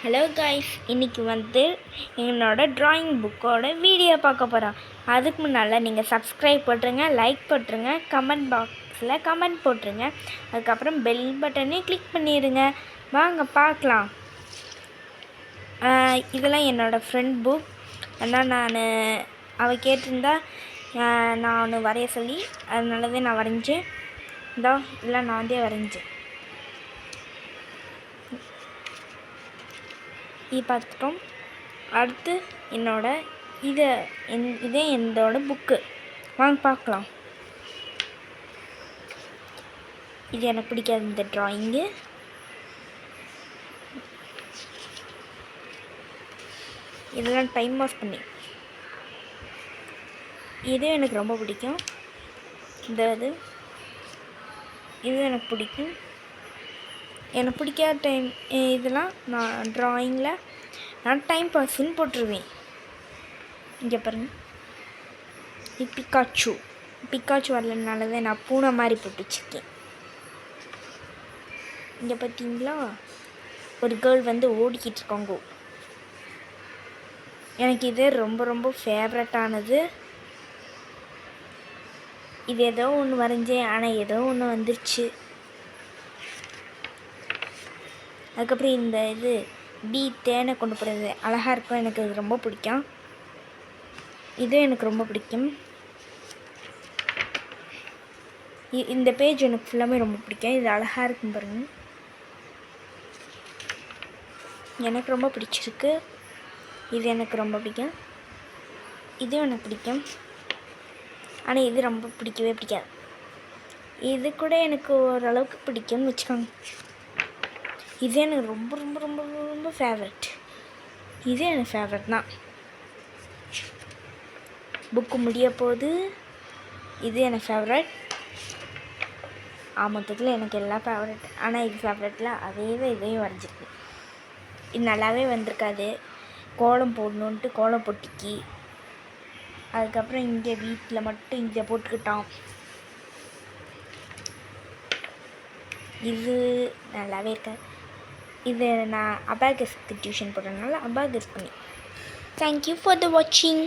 Hello guys, இன்றைக்கி என்னோடய drawing புக்கோட வீடியோ பார்க்க போகிறோம். அதுக்கு முன்னால் நீங்கள் சப்ஸ்கிரைப் போட்டுருங்க, லைக் போட்டுருங்க, கமெண்ட் பாக்ஸில் கமெண்ட் போட்டுருங்க. அதுக்கப்புறம் பெல் பட்டனையும் கிளிக் பண்ணிடுங்க. வாங்க பார்க்கலாம். இதெல்லாம் என்னோடய ஃப்ரெண்ட் புக். ஆனால் அவள் கேட்டிருந்தா நான் ஒன்று வரைய சொல்லி, அதனாலவே நான் வரைஞ்சேன். இதெல்லாம் நான் வரைஞ்சேன். இது பார்த்துட்டோம். அடுத்து இதே என்னோட புக்கு. வாங்க பார்க்கலாம். இது எனக்கு பிடிக்காது இந்த ட்ராயிங்கு. இதெல்லாம் டைம் பாஸ் பண்ணி. இது எனக்கு ரொம்ப பிடிக்கும். இது எனக்கு பிடிக்கும். எனக்கு பிடிக்காத இதெல்லாம் நான் ட்ராயிங்கில் நான் டைம் பாஸ்ன்னு போட்டுருவேன். இங்கே பாருங்கள், இது பிக்காச்சு வரலனால தான் நான் பூனை மாதிரி போட்டு வச்சுருக்கேன். இங்கே பார்த்தீங்களா, ஒரு கேர்ள் ஓடிக்கிட்டு இருக்காங்க. எனக்கு இது ரொம்ப ரொம்ப ஃபேவரட்டானது. இது ஏதோ ஒன்று வரைஞ்சேன், ஆனால் ஏதோ ஒன்று வந்துருச்சு. அதுக்கப்புறம் இந்த தேனை கொண்டு போகிறது அழகாக இருக்கும். எனக்கு அது ரொம்ப பிடிக்கும். இதுவும் எனக்கு ரொம்ப பிடிக்கும். இந்த பேஜ் எனக்கு ஃபுல்லாமே ரொம்ப பிடிக்கும். இது அழகாக இருக்கும் பாருங்கள். எனக்கு ரொம்ப பிடிச்சிருக்கு. இது எனக்கு ரொம்ப பிடிக்கும். இதுவும் எனக்கு பிடிக்கும். ஆனால் இது ரொம்ப பிடிக்கவே பிடிக்காது. இது கூட எனக்கு ஓரளவுக்கு பிடிக்கும்னு வச்சுக்கோங்க. இது எனக்கு ரொம்ப ரொம்ப ரொம்ப ரொம்ப ஃபேவரட். இது எனக்கு ஃபேவரட் தான். புக்கு முடிய போகுது. இது எனக்கு ஃபேவரட். மொத்தத்தில் எனக்கு எல்லாம் ஃபேவரட். ஆனால் இது ஃபேவரட்டில் இதையும் வரைஞ்சிருக்கு. இது நல்லாவே வந்திருக்காது. கோலம் போடணுன்ட்டு கோலம் போட்டிக்கு. அதுக்கப்புறம் இங்கே வீட்டில் மட்டும் இங்கே போட்டுக்கிட்டோம். இது நல்லாவே இருக்காது. இது நான் அபாகஸ்க்கு டியூஷன் போடுறதுனால அபாகஸ் பண்ணி. தேங்க்யூ ஃபார் த வாட்சிங்.